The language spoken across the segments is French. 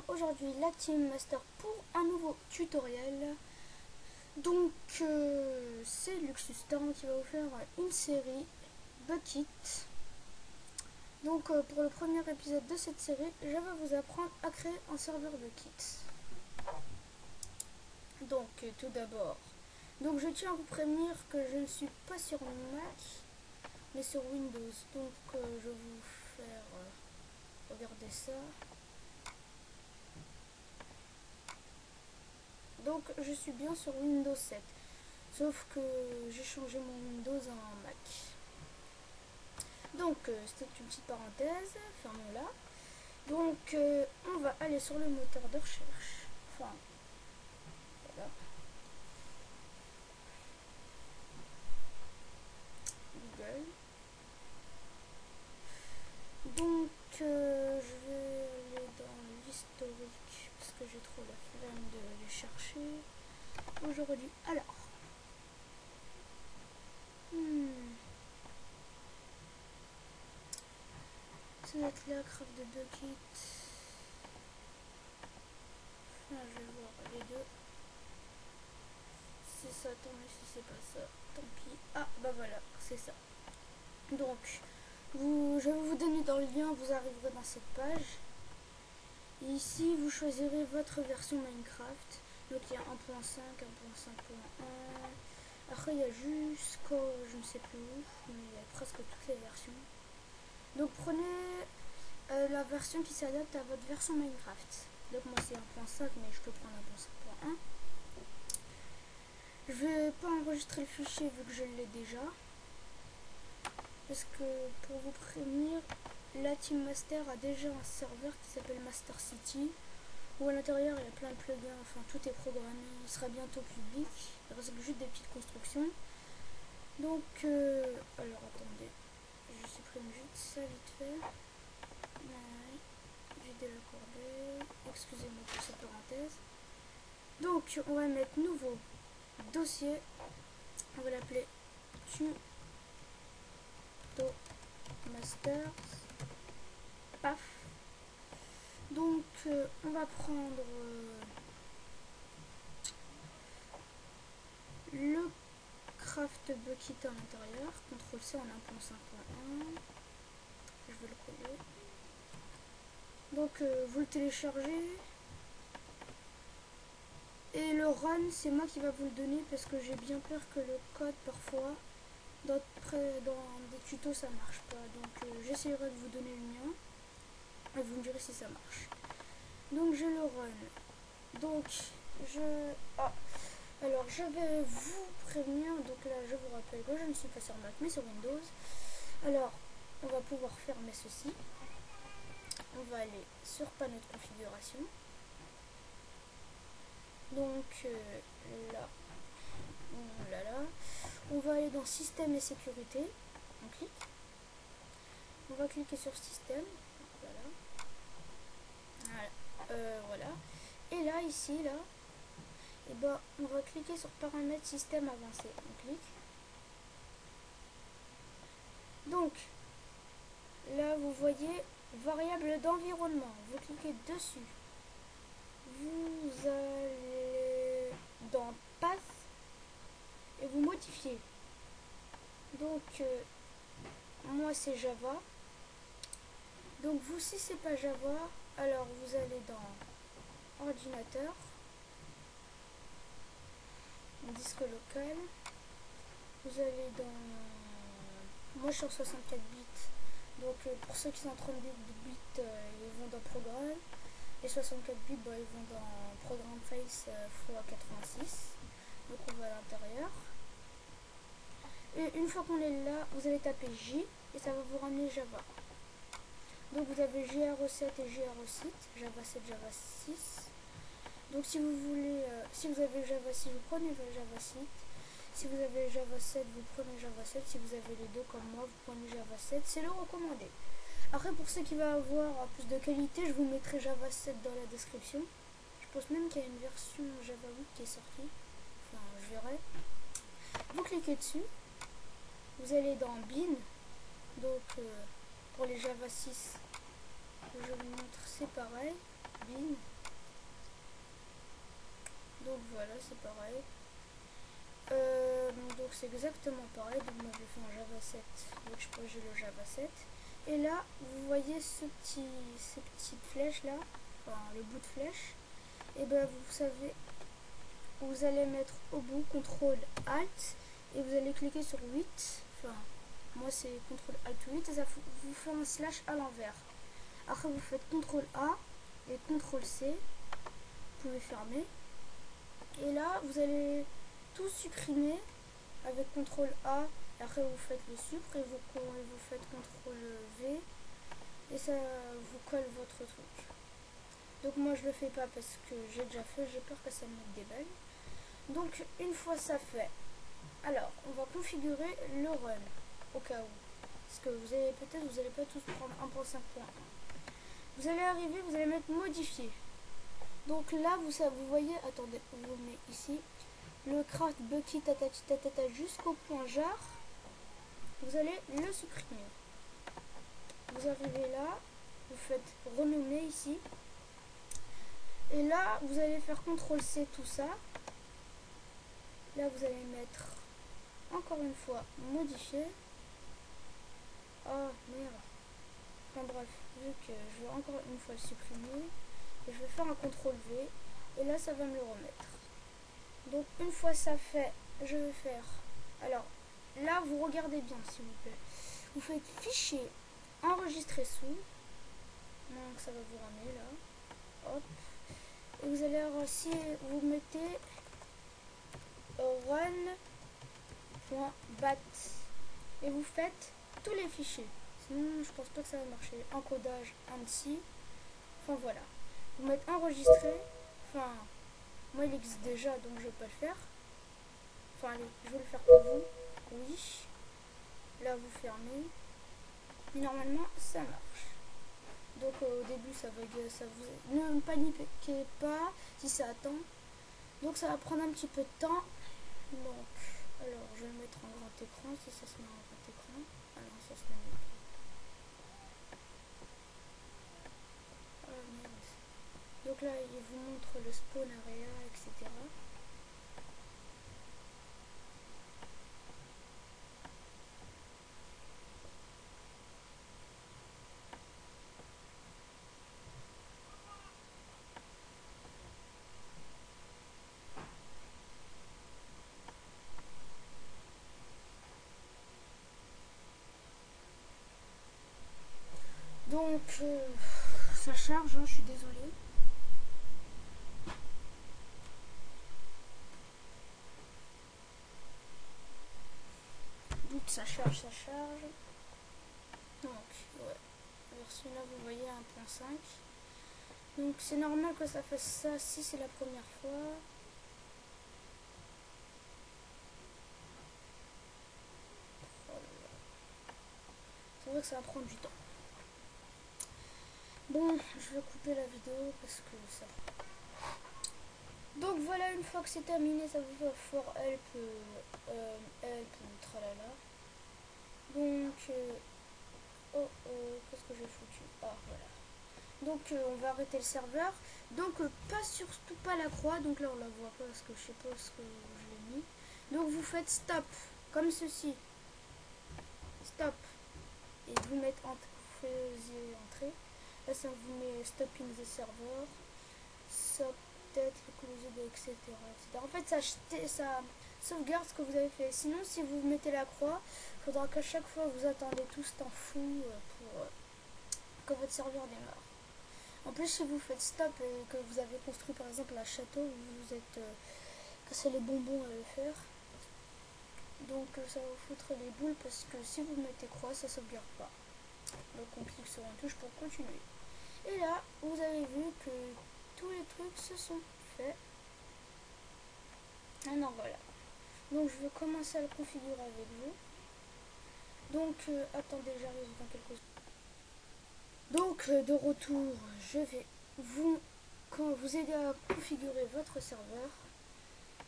aujourd'hui la Team Master pour un nouveau tutoriel. Donc c'est Luxus Storm qui va vous faire une série Bukkit. Donc pour le premier épisode de cette série, je vais vous apprendre à créer un serveur Bukkit. Donc tout d'abord, donc je tiens à vous prévenir que je ne suis pas sur Mac mais sur Windows. Donc je vais vous faire regarder ça. Donc je suis bien sur Windows 7, sauf que j'ai changé mon Windows en Mac. Donc c'était une petite parenthèse, fermons-la. Donc on va aller sur le moteur de recherche. Enfin, voilà. Google. Donc je vais aller dans l'historique parce que j'ai trop la flemme de les chercher aujourd'hui. Alors, ça doit être là, craft de Bukkit. Enfin, je vais voir les deux. C'est ça, tant mieux si c'est pas ça, tant pis. Ah bah voilà, c'est ça. Donc je vais vous donner dans le lien, vous arriverez dans cette page. Et ici vous choisirez votre version Minecraft. Donc il y a 1.5, 1.5.1. Après il y a jusqu'au je ne sais plus où, mais il y a presque toutes les versions. Donc prenez la version qui s'adapte à votre version Minecraft. Donc moi c'est 1.5, mais je peux prendre 1.5.1. Je vais pas enregistrer le fichier vu que je l'ai déjà. Parce que pour vous prévenir, la Team Master a déjà un serveur qui s'appelle Master City, où à l'intérieur il y a plein de plugins, enfin tout est programmé, il sera bientôt public, il reste juste des petites constructions. Donc, alors attendez, je supprime juste ça vite fait. Ouais, vider la corbeille, excusez-moi pour cette parenthèse. Donc on va mettre nouveau dossier, on va l'appeler Masters. Paf. Donc on va prendre le craft bukkit à l'intérieur, CTRL C en 1.5.1. Je vais le coller. Donc vous le téléchargez. Et le run, c'est moi qui va vous le donner parce que j'ai bien peur que le code parfois dans des tutos ça marche pas. Donc j'essaierai de vous donner le mien et vous me direz si ça marche. Donc je le run. Donc alors je vais vous prévenir. Donc là je vous rappelle que je ne suis pas sur Mac mais sur Windows. Alors on va pouvoir fermer ceci. On va aller sur panneau de configuration. Donc là, on va aller dans système et sécurité. On clique. On va cliquer sur système. Voilà. Et là, ici, là, et ben, on va cliquer sur paramètres système avancé. On clique. Donc, là, vous voyez variable d'environnement. Vous cliquez dessus. Vous allez dans Path et vous modifiez. Donc, moi, c'est Java. Donc, vous, si c'est pas Java, alors vous allez dans ordinateur, disque local, vous allez dans, moi je suis en 64 bits, donc pour ceux qui sont en 32 bits, ils vont dans programme, et 64 bits, ils vont dans programme face x86, donc on va à l'intérieur, et une fois qu'on est là, vous allez taper J, et ça va vous ramener Java. Donc vous avez JRE7 et JRE6, Java 7, Java 6. Donc si vous voulez, si vous avez Java 6, vous prenez Java 6. Si vous avez Java 7, vous prenez Java 7. Si vous avez les deux comme moi, vous prenez Java 7. C'est le recommandé. Après pour ceux qui vont avoir plus de qualité, je vous mettrai Java 7 dans la description. Je pense même qu'il y a une version Java 8 qui est sortie. Enfin, je verrai. Vous cliquez dessus. Vous allez dans Bin. Donc pour les Java 6, je vous montre, c'est pareil. Bin. Donc voilà, c'est pareil. Donc c'est exactement pareil. Donc moi j'ai fait en Java 7, donc je peux jouer le Java 7. Et là, vous voyez ces petites flèches là, enfin le bout de flèche. Et ben vous savez, vous allez mettre au bout CTRL ALT et vous allez cliquer sur 8. Enfin, moi c'est CTRL ALT 8 et ça vous fait un slash à l'envers. Après vous faites CTRL A et CTRL C. Vous pouvez fermer. Et là, vous allez tout supprimer avec CTRL A. Et après, vous faites le supr et vous faites CTRL V. Et ça vous colle votre truc. Donc moi, je le fais pas parce que j'ai déjà fait. J'ai peur que ça me mette des balles. Donc, une fois ça fait, alors, on va configurer le run. Au cas où. Parce que vous allez peut-être, vous n'allez pas tous prendre 1.5.1. Vous allez arriver, vous allez mettre modifier. Donc là, vous voyez, attendez, on vous met ici, le craft bucket tatata jusqu'au point jar, vous allez le supprimer. Vous arrivez là, vous faites renommer ici, et là, vous allez faire CTRL C tout ça. Là, vous allez mettre, encore une fois, modifier. Ah, merde. Enfin bref, vu que je veux encore une fois le supprimer, et je vais faire un CTRL V, et là, ça va me le remettre. Donc une fois ça fait, je vais faire, alors là vous regardez bien s'il vous plaît, vous faites fichier enregistrer sous, donc ça va vous ramener là, hop, et vous allez aussi, vous mettez run.bat et vous faites tous les fichiers, sinon je pense pas que ça va marcher, encodage ANSI, enfin voilà, vous mettez enregistrer, enfin moi il existe déjà donc je vais pas le faire. Enfin allez, je vais le faire pour vous. Oui. Là vous fermez. Et normalement ça marche. Donc au début ça vous... Ne paniquez pas si ça attend. Donc ça va prendre un petit peu de temps. Donc, alors je vais le mettre en grand écran si ça se met en grand écran. Ah non, ça se met en grand. Ah merde. Donc là il vous montre le spawn area, etc. Donc, ça charge, hein, je suis désolée. Donc, ça charge, ça charge. Donc, ouais. Version là, vous voyez 1.5. Donc, c'est normal que ça fasse ça si c'est la première fois. C'est vrai que ça va prendre du temps. Bon, je vais couper la vidéo parce que ça... Donc voilà, une fois que c'est terminé, ça vous fait for help, help, tralala. Donc, qu'est-ce que j'ai foutu? Ah, voilà. Donc, on va arrêter le serveur. Donc, pas surtout pas la croix. Donc là, on la voit pas parce que je sais pas ce que je l'ai mis. Donc, vous faites stop, comme ceci. Stop. Et vous mettez faisiez entrer. Là, ça vous met stopping the server. Stop peut-être etc., etc. En fait, ça sauvegarde ce que vous avez fait. Sinon, si vous mettez la croix, il faudra qu'à chaque fois vous attendez tout ce temps fou pour que votre serveur démarre. En plus, si vous faites stop et que vous avez construit par exemple un château, vous vous êtes cassé les bonbons à le faire. Donc ça va vous foutre les boules parce que si vous mettez croix, ça sauvegarde pas. Donc on clique sur une touche pour continuer. Et là, vous avez vu que tous les trucs se sont faits. Maintenant voilà. Donc je vais commencer à le configurer avec vous. Donc attendez, j'arrive dans quelques secondes. Donc de retour, je vais vous aider à configurer votre serveur.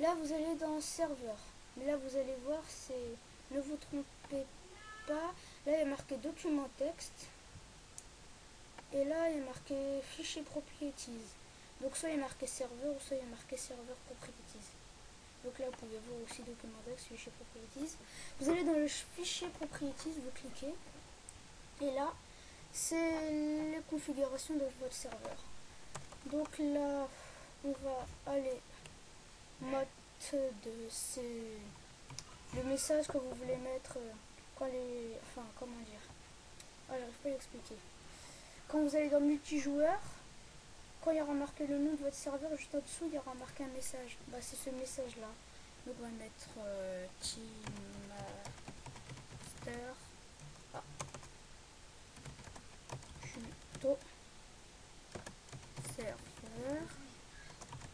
Là vous allez dans serveur. Mais là vous allez voir, c'est ne vous trompez pas. Là il y a marqué document texte. Et là il y a marqué fichier properties. Donc soit il est marqué serveur, ou soit il est marqué serveur properties. Donc là, vous pouvez voir aussi documentaire, fichier properties. Vous allez dans le fichier properties, vous cliquez. Et là, c'est les configurations de votre serveur. Donc là, on va aller mode de c'est le message que vous voulez mettre quand les, enfin comment dire, j'arrive pas à l'expliquer. Quand vous allez dans multijoueur, quand il y aura marqué le nom de votre serveur, juste en dessous, il y aura marqué un message. Bah, c'est ce message-là. Donc, on va mettre Team Master. Ah, Tuto Serveur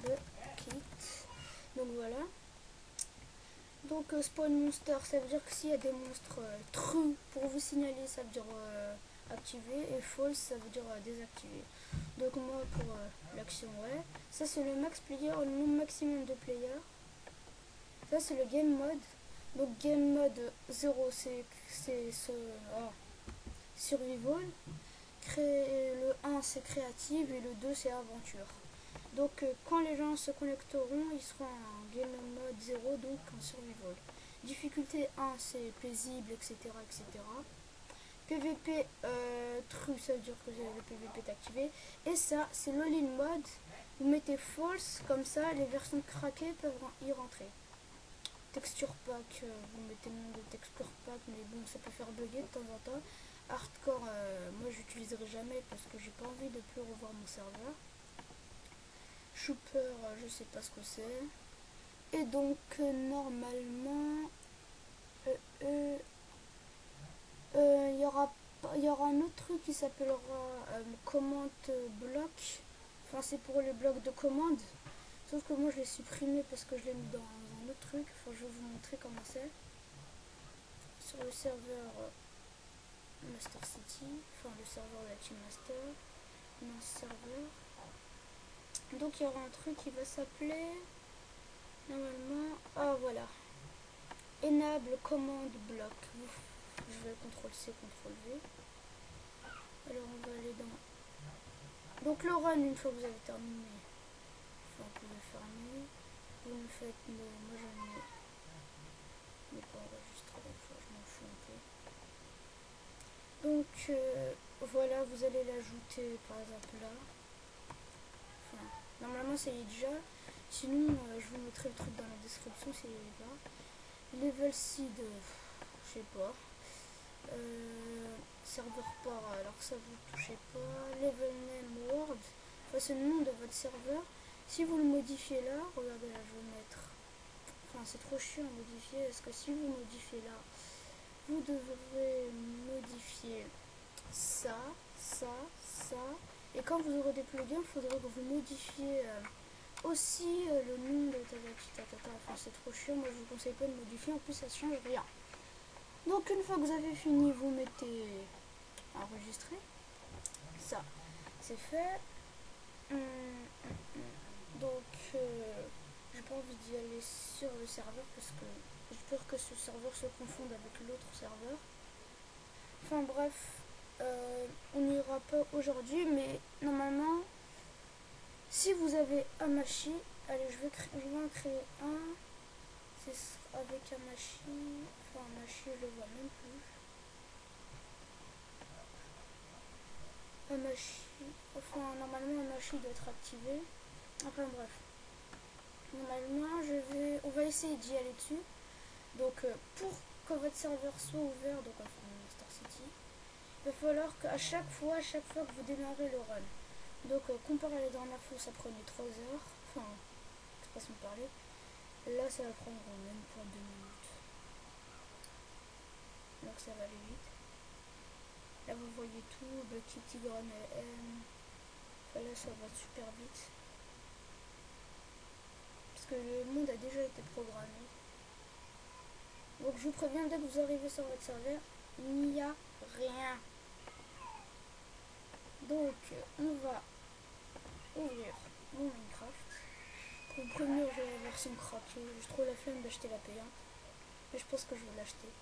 de Kit. Donc, voilà. Donc, spawn monster, ça veut dire que s'il y a des monstres true pour vous signaler, ça veut dire activer. Et false, ça veut dire désactiver. Donc, moi, pour l'action, ouais. Ça, c'est le max player, le nombre maximum de players. Ça, c'est le game mode. Donc, game mode 0, c'est ce survival. Le 1, c'est créative. Et le 2, c'est aventure. Donc, quand les gens se connecteront, ils seront en game mode 0, donc en survival. Difficulté 1, c'est paisible, etc. etc. PVP true, ça veut dire que le PVP est activé. Et ça, c'est l'all-in mode. Vous mettez false, comme ça, les versions craquées peuvent y rentrer. Texture pack, vous mettez le nom de texture pack, mais bon, ça peut faire bugger de temps en temps. Hardcore, moi j'utiliserai jamais parce que j'ai pas envie de plus revoir mon serveur. Shooper, je sais pas ce que c'est. Et donc, normalement, il y aura un autre truc qui s'appellera commande bloc. Enfin, c'est pour les blocs de commande. Sauf que moi je l'ai supprimé parce que je l'ai mis dans un autre truc. Enfin, je vais vous montrer comment c'est. Sur le serveur Master City, enfin le serveur de la Team Master, mon serveur. Donc il y aura un truc qui va s'appeler normalement, ah voilà, enable commande bloc. Je vais CTRL C, CTRL V. Alors on va aller dans, donc le run, une fois que vous avez terminé, enfin vous pouvez fermer, vous me faites moi je n'ai pas enregistré, donc je m'en fous un peu. Donc voilà, vous allez l'ajouter par exemple là. Enfin, normalement ça y est déjà. Sinon, je vous mettrai le truc dans la description s'il n'y est pas. Level seed, je sais pas. Serveur par, alors ça vous touchez pas. Level name word, enfin c'est le nom de votre serveur. Si vous le modifiez là, regardez là, je vais mettre. Enfin, c'est trop chiant à modifier. Parce que si vous modifiez là, vous devrez modifier ça, ça, ça. Et quand vous aurez des plugins, il faudra que vous modifiez aussi le nom de tatata. Enfin, c'est trop chiant. Moi, je vous conseille pas de modifier. En plus, ça change rien. Donc, une fois que vous avez fini, vous mettez enregistrer. Ça, c'est fait. Donc, j'ai pas envie d'y aller sur le serveur parce que j'ai peur que ce serveur se confonde avec l'autre serveur. Enfin bref, on n'ira pas aujourd'hui, mais normalement, si vous avez Amashi, allez, je vais en créer un. C'est avec Amashi, enfin Amashi, je le vois même plus. Amashi, enfin normalement Amashi doit être activé. Enfin bref, normalement on va essayer d'y aller dessus. Donc pour que votre serveur soit ouvert, donc enfin Master City, il va falloir qu'à chaque fois que vous démarrez le run, donc comparé à la dernière fois ça prenait 3 heures, enfin c'est pas sans parler, là ça va prendre même pas 2 minutes, donc ça va aller vite. Là vous voyez tout, Bucky, Tigran, enfin là ça va super vite, parce que le monde a déjà été programmé. Donc je vous préviens, dès que vous arrivez sur votre serveur, il n'y a rien. Donc on va ouvrir mon Minecraft. Pour vous prévenir, j'ai la version craquée. J'ai trop la flemme d'acheter la payante. Mais je pense que je vais l'acheter.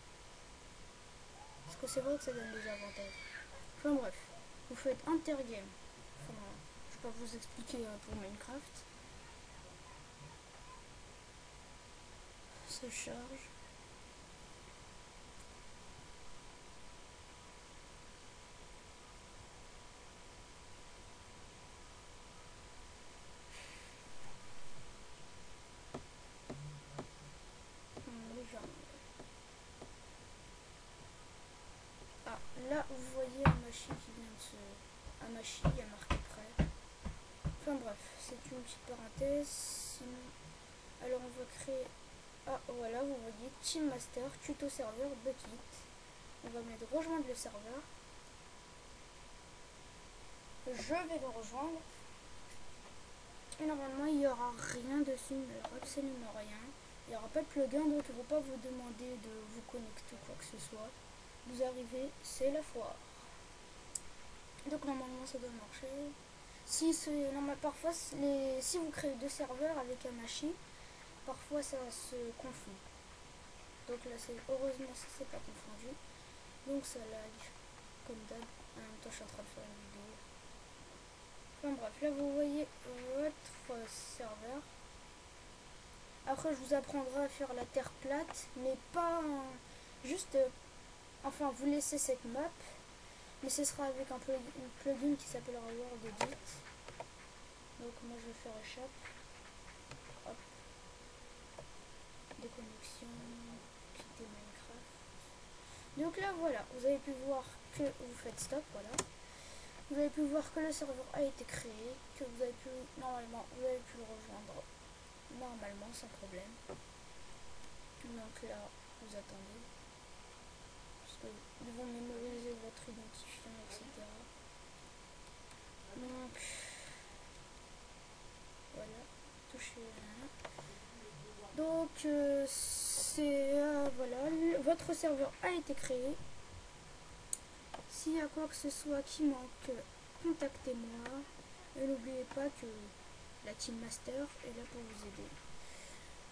Parce que c'est vrai que ça donne des avantages. Enfin bref, vous faites intergame. Enfin, vais pas vous expliquer pour Minecraft. Ça charge. Ah, là vous voyez Amashi qui vient de se... Amashi, il y a marqué prêt. Enfin bref, c'est une petite parenthèse. Sinon... Alors on va créer... Ah voilà, vous voyez Team Master, tuto serveur, Bucket. On va mettre rejoindre le serveur. Je vais le rejoindre. Et normalement il n'y aura rien dessus, mais alors absolument rien. Il n'y aura pas de plugin, donc il ne va pas vous demander de vous connecter ou quoi que ce soit. Vous arrivez, c'est la foire. Donc normalement ça doit marcher. Si parfois si vous créez deux serveurs avec un machine, parfois ça se confond. Donc là heureusement ça s'est pas confondu. Donc ça lag comme d'hab. En même temps je suis en train de faire une vidéo. Enfin bref, là vous voyez votre serveur. Après je vous apprendrai à faire la terre plate, mais pas juste enfin vous laissez cette map, mais ce sera avec un plugin qui s'appellera World Edit. Donc moi je vais faire échappe. Hop. Déconnexion. Quitter Minecraft. Donc là voilà, vous avez pu voir que vous faites stop, voilà. Vous avez pu voir que le serveur a été créé, que vous avez pu normalement vous avez pu le rejoindre normalement sans problème. Donc là vous attendez. Parce qu'ils vont mémoriser votre identifiant, etc. Donc voilà, touchez là. Donc c'est voilà, votre serveur a été créé. S'il y a quoi que ce soit qui manque, contactez-moi. Et n'oubliez pas que la Team Master est là pour vous aider.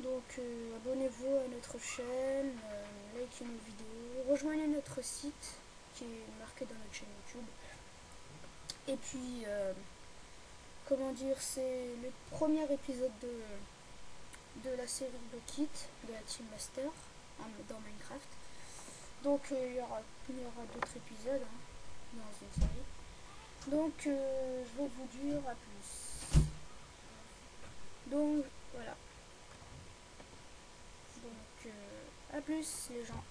Donc abonnez-vous à notre chaîne, likez nos vidéos, rejoignez notre site qui est marqué dans notre chaîne YouTube. Et puis comment dire, c'est le premier épisode de la série Bucket de la Team Master dans Minecraft. Donc il y aura d'autres épisodes dans une série. Donc je vais vous dire à plus. Donc voilà. Donc à plus les gens.